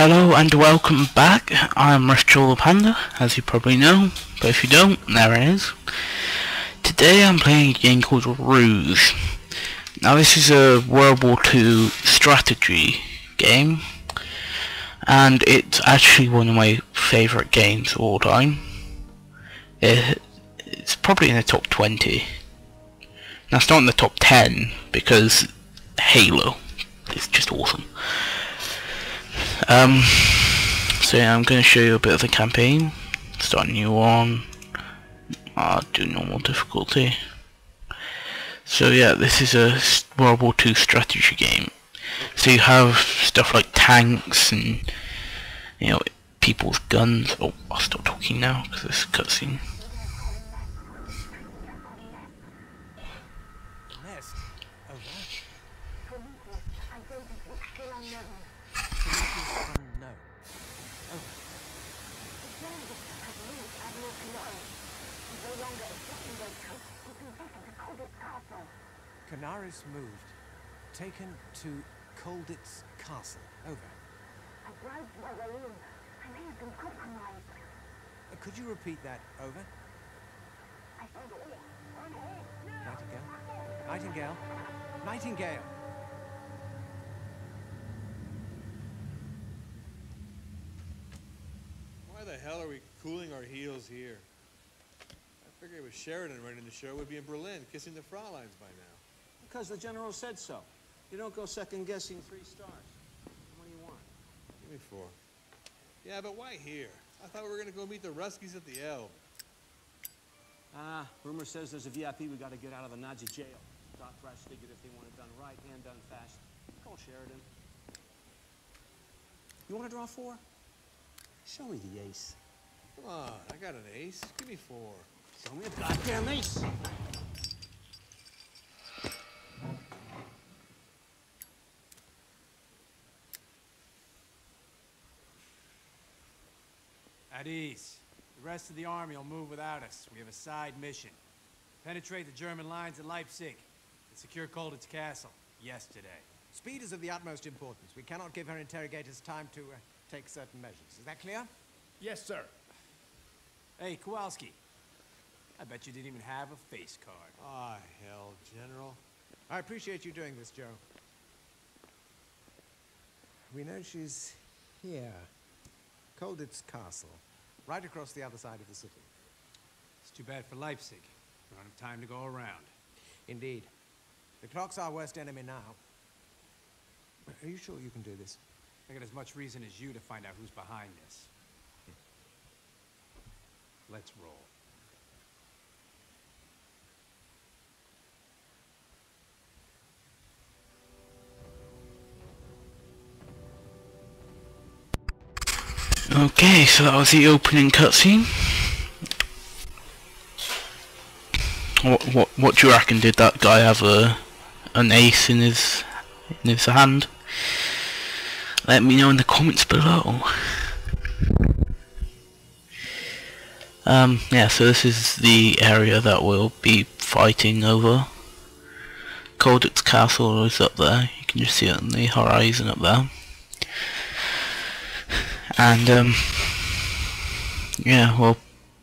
Hello and welcome back. I'm RiftshawThePanda, as you probably know, but if you don't, there it is. Today I'm playing a game called R.U.S.E. Now this is a World War II strategy game, and it's actually one of my favourite games of all time. It's probably in the top 20. Now it's not in the top 10, because Halo is just awesome. So yeah, I'm going to show you a bit of the campaign. Start a new one. I'll do normal difficulty. So yeah, this is a World War II strategy game. So you have stuff like tanks and, you know, people's guns. Oh, I'll stop talking now because this is a cutscene. R.U.S.E moved. Taken to Colditz Castle. Over. I bribed my way in. I may have been compromised. Could you repeat that? Over. I said, Nightingale? Nightingale? Nightingale! Why the hell are we cooling our heels here? I figured it was Sheridan running the show. We'd be in Berlin kissing the Frauleins by now. Because the general said so. You don't go second-guessing 3 stars. What do you want? Give me 4. Yeah, but why here? I thought we were going to go meet the Ruskies at the Elbe. Rumor says there's a VIP we got to get out of the Nazi jail. Doc Thrash figured if they want it done right and done fast, call Sheridan. You want to draw 4? Show me the ace. Come on, I got an ace. Give me 4. Show me a goddamn ace! At ease. The rest of the army will move without us. We have a side mission. Penetrate the German lines at Leipzig and secure Colditz Castle yesterday. Speed is of the utmost importance. We cannot give her interrogators time to take certain measures. Is that clear? Yes, sir. Hey, Kowalski. I bet you didn't even have a face card. Ah, hell, General. I appreciate you doing this, Joe. We know she's here. Colditz Castle. Right across the other side of the city. It's too bad for Leipzig. We don't have time to go around. Indeed. The clock's our worst enemy now. Are you sure you can do this? I got as much reason as you to find out who's behind this. Let's roll. Okay, so that was the opening cutscene. What do you reckon? Did that guy have an ace in his hand? Let me know in the comments below. Yeah, so this is the area that we'll be fighting over. Colditz Castle is up there. You can just see it on the horizon up there. And yeah, we'll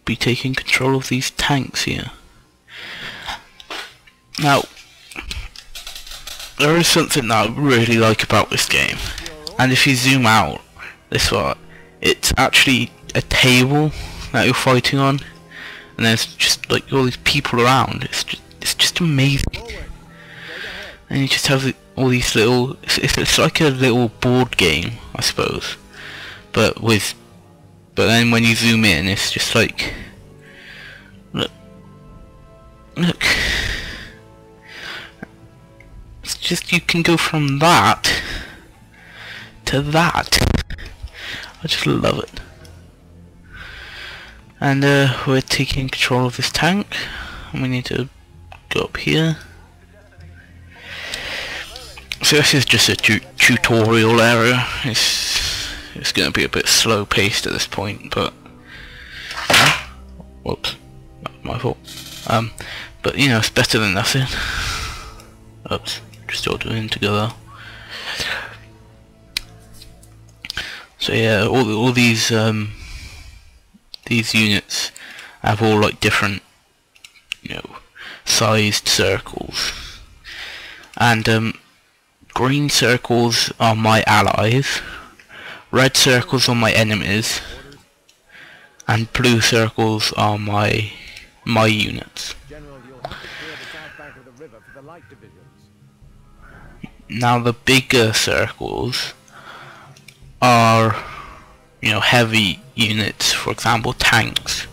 be taking control of these tanks here. Now, there is something that I really like about this game, and if you zoom out this far, it's actually a table that you're fighting on, and there's just like all these people around. It's just amazing, and you just have all these little. It's like a little board game, I suppose. But then when you zoom in, it's just like, look, it's just, you can go from that to that. I just love it. And we're taking control of this tank, and we need to go up here. So this is just a tutorial area. It's going to be a bit slow paced at this point, but whoops, that's my fault. But you know, it's better than nothing. Oops, just all doing together. So yeah, all these units have all like different, you know, sized circles, and green circles are my allies, red circles are my enemies, and blue circles are my units. General, you'll have to clear the south bank of the river for the light divisions. Now the bigger circles are, you know, heavy units, for example tanks,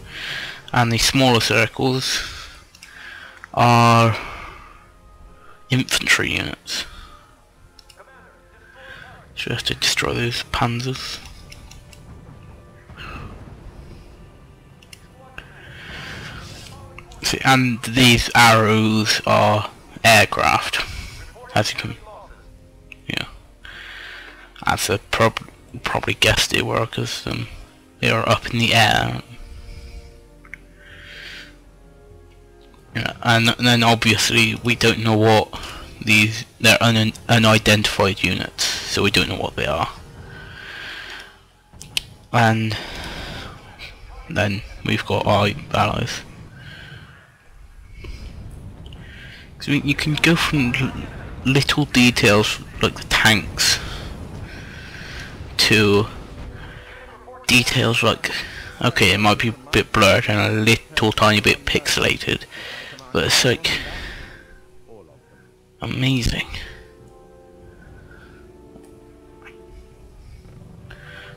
and the smaller circles are infantry units. So we have to destroy those panzers. See, and these arrows are aircraft, as you can, yeah, as a probably guessed they were, because they are up in the air. Yeah, and then obviously we don't know what they're unidentified units, so we don't know what they are. And then we've got our allies. So you can go from little details like the tanks to details like, okay, it might be a bit blurred and a little tiny bit pixelated, but it's like amazing.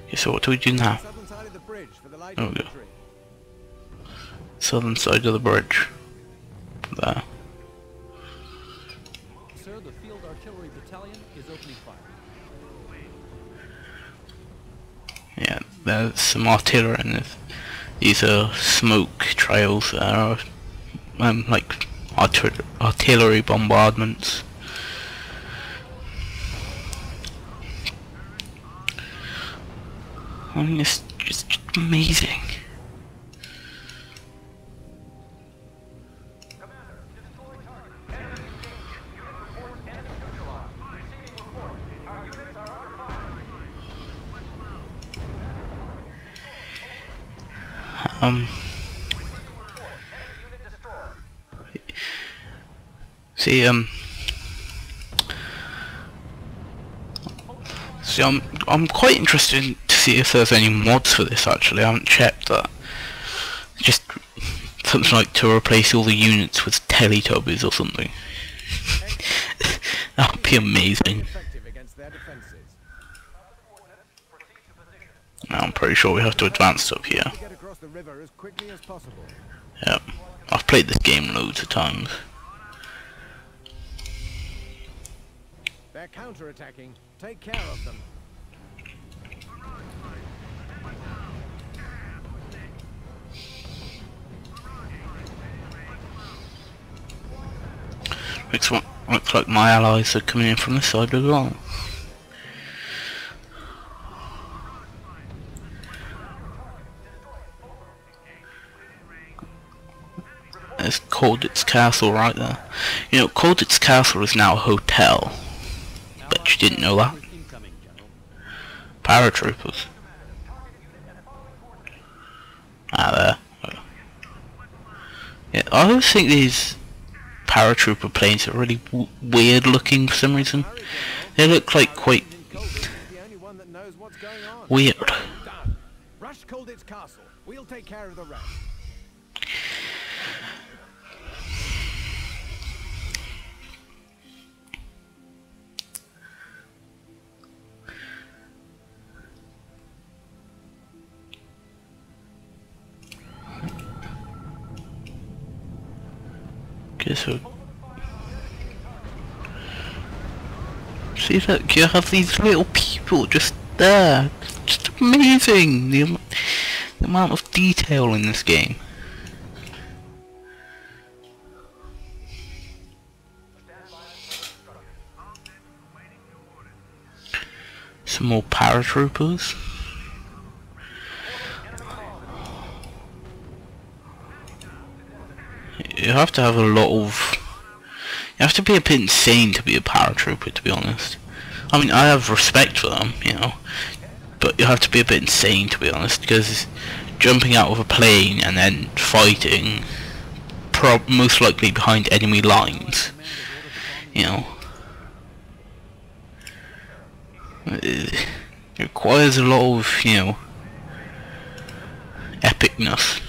Okay, so what do we do now? Southern side of the bridge for the light There we go. infantry. Southern side of the bridge. There. Sir, the field artillery battalion is opening fire. Yeah, there's some artillery in this. These are smoke trails that are like artillery bombardments. I mean, it's just amazing. See, I'm quite interested to see if there's any mods for this. Actually, I haven't checked that. Just something like to replace all the units with Teletubbies or something. That would be amazing. Effective against their defenses. Now I'm pretty sure we have to advance up here. Get across the river as quickly as possible. Yep, I've played this game loads of times. They're counter-attacking. Take care of them. Looks like my allies are coming in from this side as well. There's Colditz Castle right there. You know, Colditz Castle is now a hotel. Bet you didn't know that. Incoming, General. Paratroopers. Ah, there. Yeah, I always think these paratrooper planes are really weird looking for some reason. They look like quite The only one that knows what's going on. weird. Done. Rush Colditz Castle. We'll take care of the rest. Okay, so see that you have these little people just there. Just amazing the amount of detail in this game. Some more paratroopers. You have to have a lot of... You have to be a bit insane to be a paratrooper, to be honest. I mean, I have respect for them, you know. but you have to be a bit insane to be honest, because jumping out of a plane and then fighting, most likely behind enemy lines, you know, it requires a lot of, you know, epicness.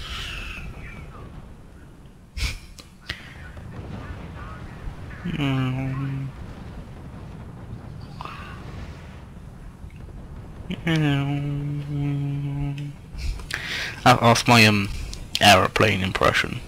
That's my aeroplane impression.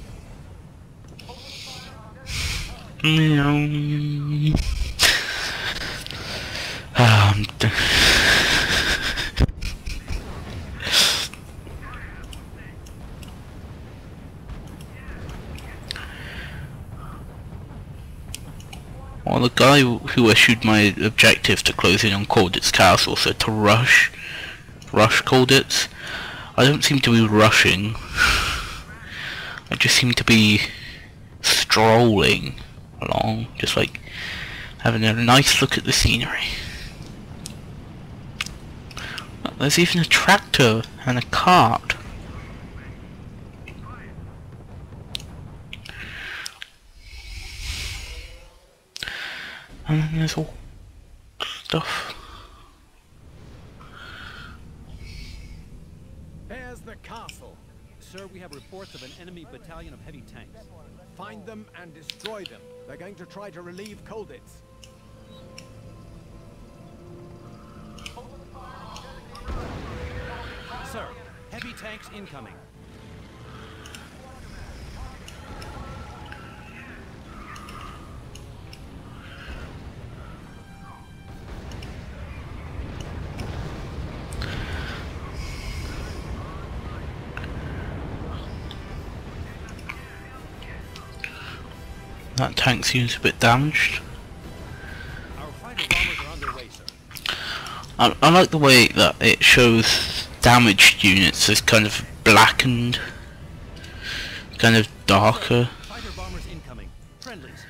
Well, the guy who issued my objective to close in on Colditz Castle said to rush Colditz. I don't seem to be rushing. I just seem to be strolling along, just like having a nice look at the scenery. There's even a tractor and a cart. And then there's all stuff. There's the castle. Sir, we have reports of an enemy battalion of heavy tanks. Find them and destroy them. They're going to try to relieve Colditz. Sir, heavy tanks incoming. That tank seems a bit damaged. Our fighter bombers are underway, sir. I like the way that it shows damaged units as kind of blackened, kind of darker. Fighter bombers incoming. Friendlies.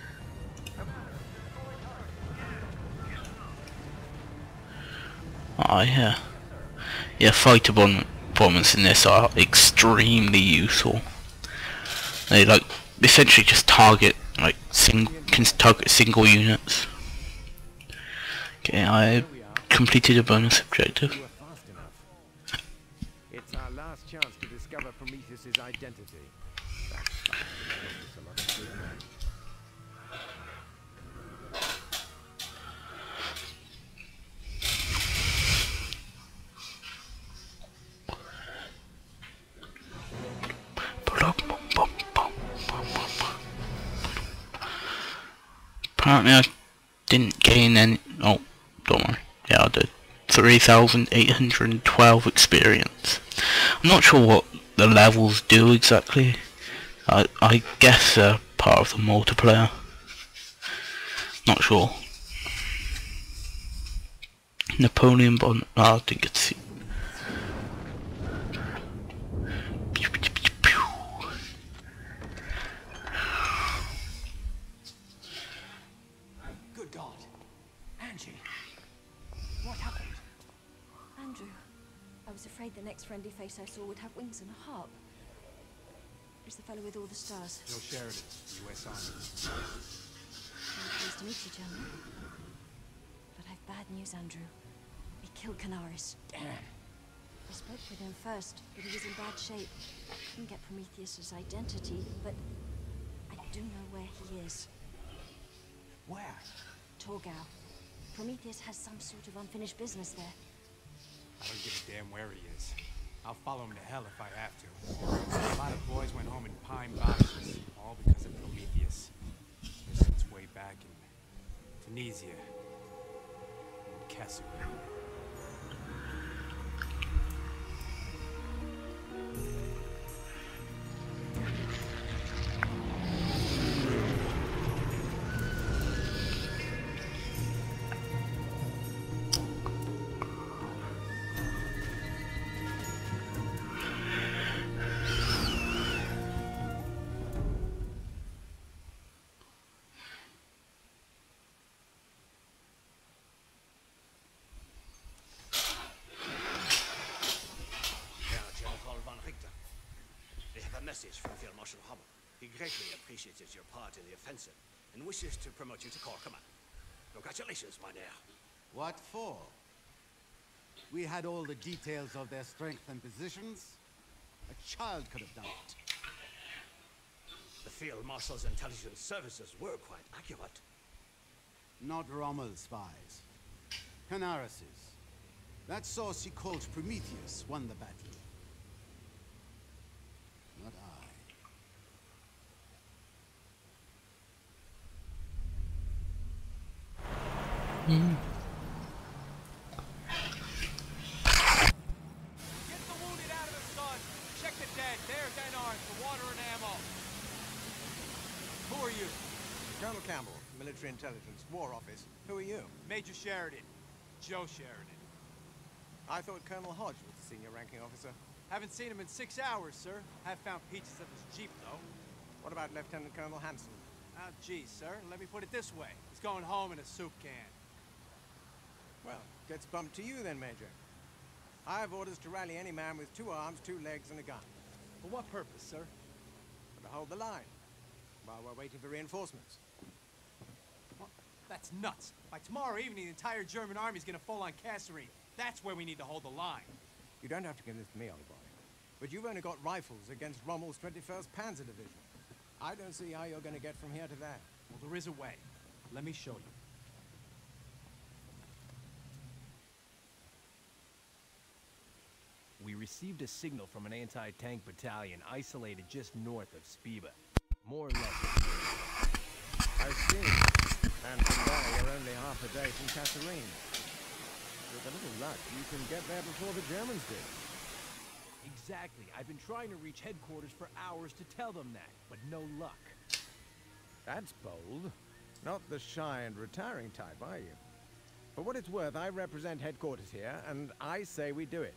Oh yeah. Yeah, fighter bombers in this are extremely useful. They like essentially just target can target single units. Okay, I completed a bonus objective. It's our last chance to discover Prometheus's identity. Apparently I didn't gain any. Oh, don't worry. Yeah, I did. 3,812 experience. I'm not sure what the levels do exactly. I guess they're part of the multiplayer. Not sure. Napoleon Bon. Oh, I didn't get to see. Good God. Angie. What happened? Andrew, I was afraid the next friendly face I saw would have wings and a harp. It's the fellow with all the stars. Joe Sheridan, U.S. Army. Very pleased to meet you, General. But I've bad news, Andrew. We killed Canaris. Damn. I spoke with him first, but he was in bad shape. Couldn't get Prometheus's identity, but I do know where he is. Where? Torgau. Prometheus has some sort of unfinished business there. I don't give a damn where he is. I'll follow him to hell if I have to. A lot of boys went home in pine boxes, all because of Prometheus. This since way back in Tunisia and Kessel. appreciated your part in the offensive and wishes to promote you to Corps Command. Congratulations, my dear. What for? We had all the details of their strength and positions. A child could have done it. The Field Marshal's intelligence services were quite accurate. Not Rommel's spies. Canaris's. That source he called Prometheus won the battle. Not I. Get the wounded out of the sun. Check the dead. There's NR for water and ammo. Who are you? Colonel Campbell, Military Intelligence, War Office. Who are you? Major Sheridan. Joe Sheridan. I thought Colonel Hodge was the senior ranking officer. Haven't seen him in 6 hours, sir. Have found pieces of his Jeep, though. What about Lieutenant Colonel Hanson? Ah, geez, sir. Let me put it this way. He's going home in a soup can. Well, gets bumped to you then, Major. I have orders to rally any man with 2 arms, 2 legs, and a gun. For what purpose, sir? To hold the line, while we're waiting for reinforcements. What? That's nuts. By tomorrow evening, the entire German army's gonna fall on Kasserine. That's where we need to hold the line. You don't have to convince me, old boy. But you've only got rifles against Rommel's 21st Panzer Division. I don't see how you're going to get from here to there. Well, there is a way. Let me show you. We received a signal from an anti-tank battalion isolated just north of Spiba. More or less. I see. And from there, you're only half a day from Kasserine. With a little luck, you can get there before the Germans did. Exactly. I've been trying to reach headquarters for hours to tell them that, but no luck. That's bold. Not the shy and retiring type, are you? For what it's worth, I represent headquarters here, and I say we do it.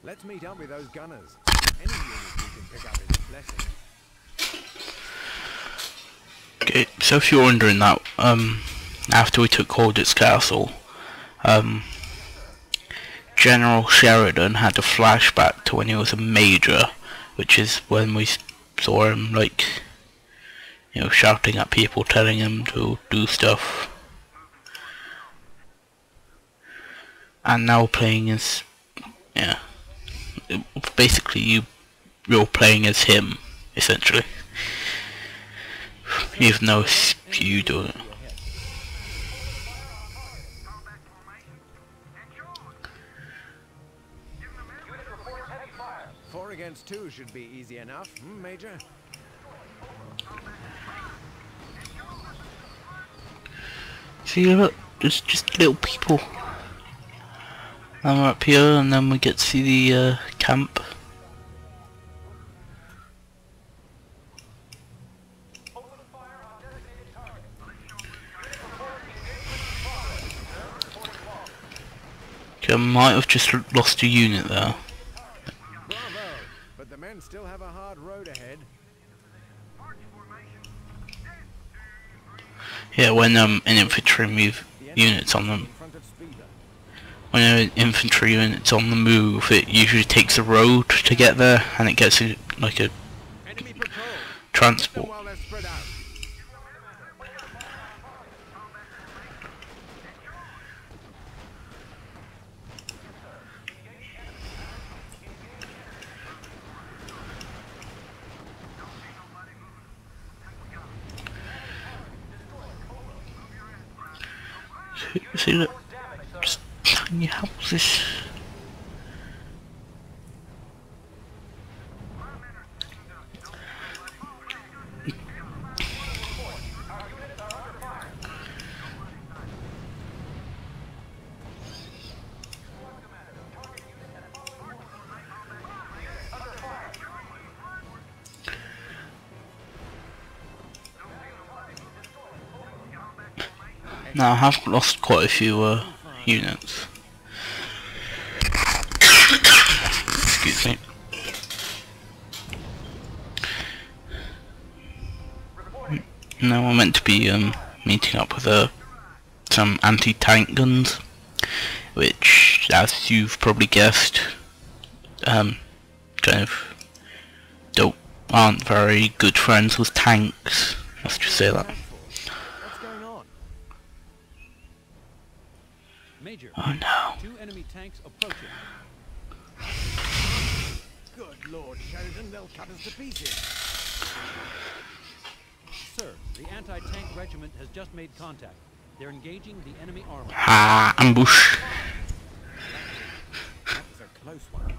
Let's meet up with those gunners. Any unit we can pick up is a blessing. Okay, so if you're wondering that, after we took Colditz Castle, General Sheridan had a flashback to when he was a major, which is when we saw him, like, you know, shouting at people, telling him to do stuff. And now playing as, yeah, basically you're playing as him, essentially. Even though it's you doing it. 4 against 2 should be easy enough, Major? See, look, there's just little people. And we're up here, and then we get to see the camp. Okay, I might have just lost a unit there. Bravo! But the men still have a hard road ahead. Yeah, when an infantry move units on them. When an infantry unit's on the move, it usually takes a road to get there, and it gets like a transport. See, look, just tiny houses. Now I have lost quite a few units. Excuse me. Now we're meant to be meeting up with some anti-tank guns, which, as you've probably guessed, kind of don't aren't very good friends with tanks. Let's just say that. What's going on? Major, Oh no. 2 enemy tanks approaching. Good Lord, Sheridan, they'll cut us to pieces. Sir, the anti-tank regiment has just made contact. They're engaging the enemy armor. Ah, ambush. That was a close one.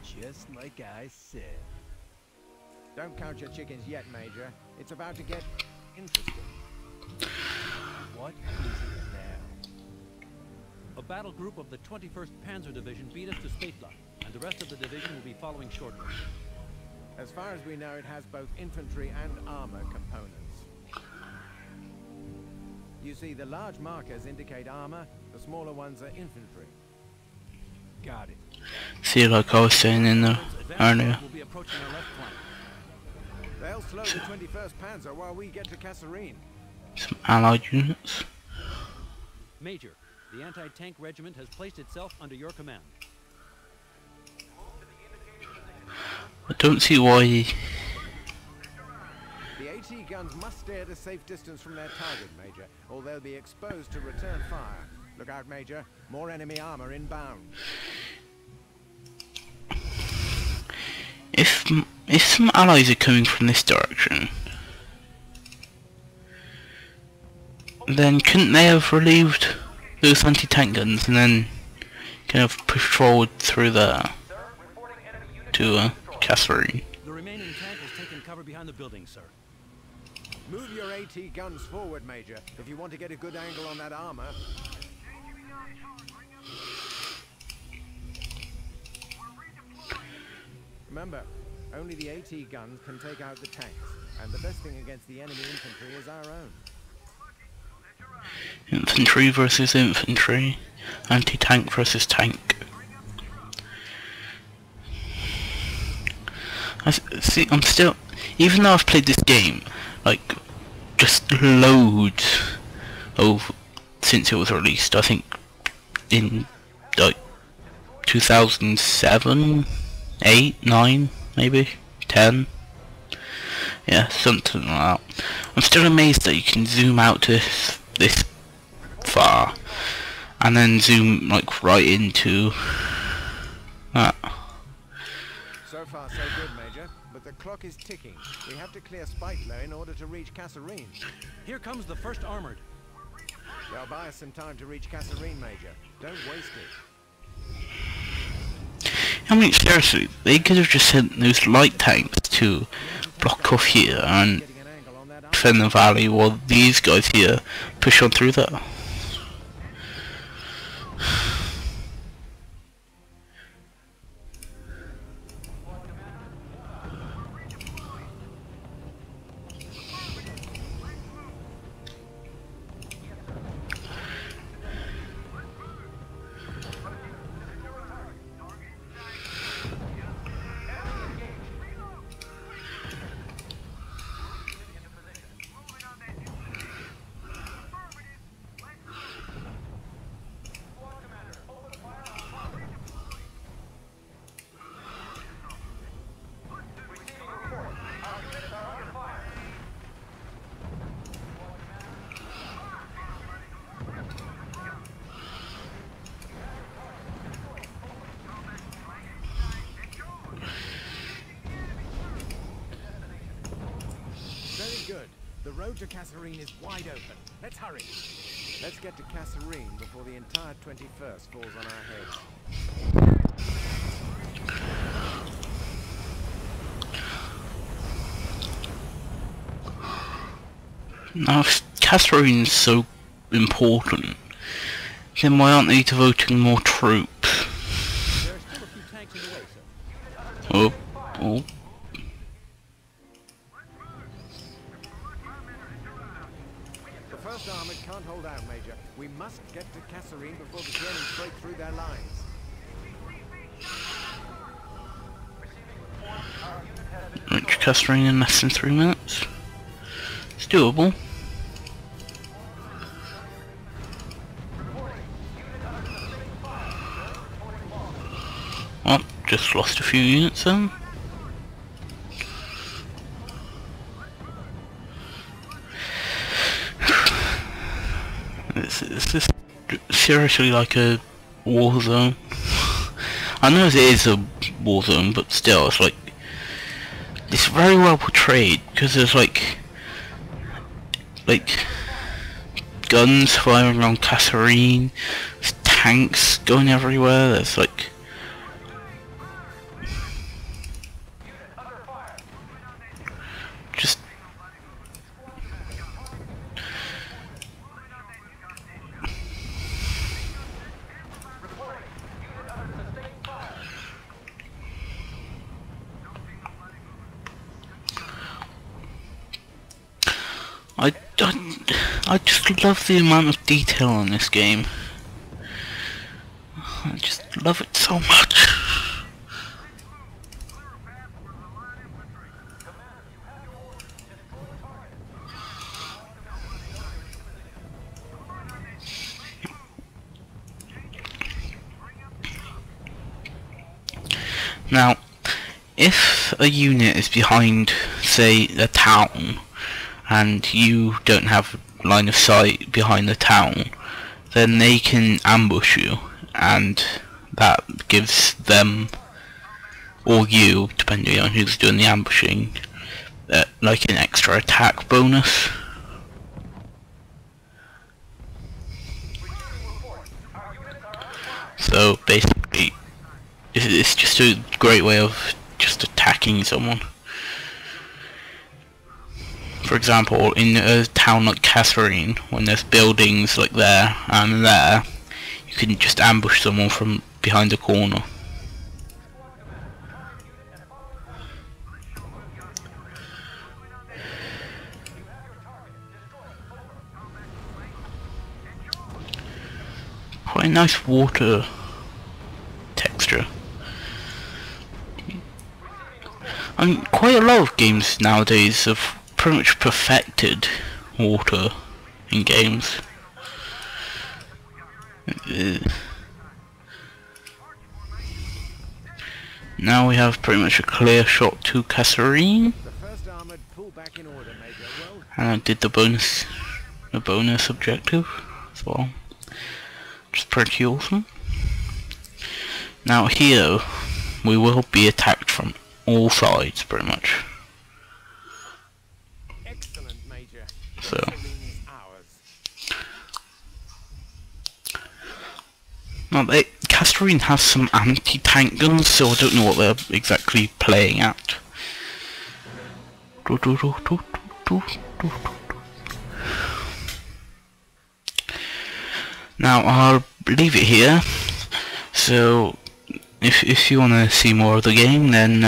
Just like I said. Don't count your chickens yet, Major. It's about to get interesting. What is it now? A battle group of the 21st Panzer Division beat us to Spatla, and the rest of the division will be following shortly. As far as we know, it has both infantry and armor components. You see, the large markers indicate armor, the smaller ones are infantry. Got it. See, like I was saying in the earlier. Will be approaching our left flank. They'll slow the 21st Panzer while we get to Kasserine. Some allied units. Major, the anti-tank regiment has placed itself under your command. I don't see why. The AT guns must stay at a safe distance from their target, Major, or they'll be exposed to return fire. Look out, Major. More enemy armor inbound. If some allies are coming from this direction, then couldn't they have relieved those anti-tank guns and then kind of pushed forward through there to Kasserine? The remaining tank has taken cover behind the building, sir. Move your AT guns forward, Major, if you want to get a good angle on that armor. Remember, only the AT guns can take out the tanks, and the best thing against the enemy infantry is our own. Infantry versus infantry, anti-tank versus tank. See, I'm still, even though I've played this game, like, just loads of, since it was released, I think, in, like, 2007, 8, 9, maybe, 10, yeah, something like that. I'm still amazed that you can zoom out to this far, and then zoom, like, right into that. So far, so good, Major, but the clock is ticking. We have to clear Spitler in order to reach Kasserine. Here comes the first armored. They'll buy us some time to reach Kasserine, Major. Don't waste it. I mean, seriously, they could have just sent those light tanks to block off here and defend the valley while these guys here push on through there. Good. The road to Kasserine is wide open. Let's hurry. Let's get to Kasserine before the entire 21st falls on our heads. Now, if Kasserine's so important, then why aren't they devoting more troops? There are still a few tanks in the way, sir. Oh, oh. The first armored can't hold out, Major. We must get to Kasserine before the Germans break through their lines. Reach Kasserine in less than 3 minutes. It's doable. Oh, just lost a few units then. It's just seriously like a war zone. I know it is a war zone, but still, it's like it's very well portrayed because there's like guns firing around Kasserine, there's tanks going everywhere. There's like just I just love the amount of detail in this game. I just love it so much. Now, if a unit is behind, say, a town, and you don't have line of sight behind the town, then they can ambush you, and that gives them, or you, depending on who's doing the ambushing, like an extra attack bonus. So basically, it's just a great way of just attacking someone. For example, in a town like Kasserine, when there's buildings like there and there, you can just ambush someone from behind a corner. Quite a nice water texture. I mean, quite a lot of games nowadays have pretty much perfected water in games. Now we have pretty much a clear shot to Kasserine, and I did the bonus objective as well, which is pretty awesome. Now here we will be attacked from all sides pretty much. So now Kasserine has some anti-tank guns, so I don't know what they're exactly playing at. Now I'll leave it here. So if you want to see more of the game, then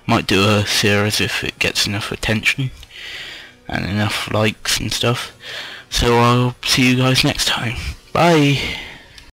might do a series if it gets enough attention and enough likes and stuff. So I'll see you guys next time. Bye.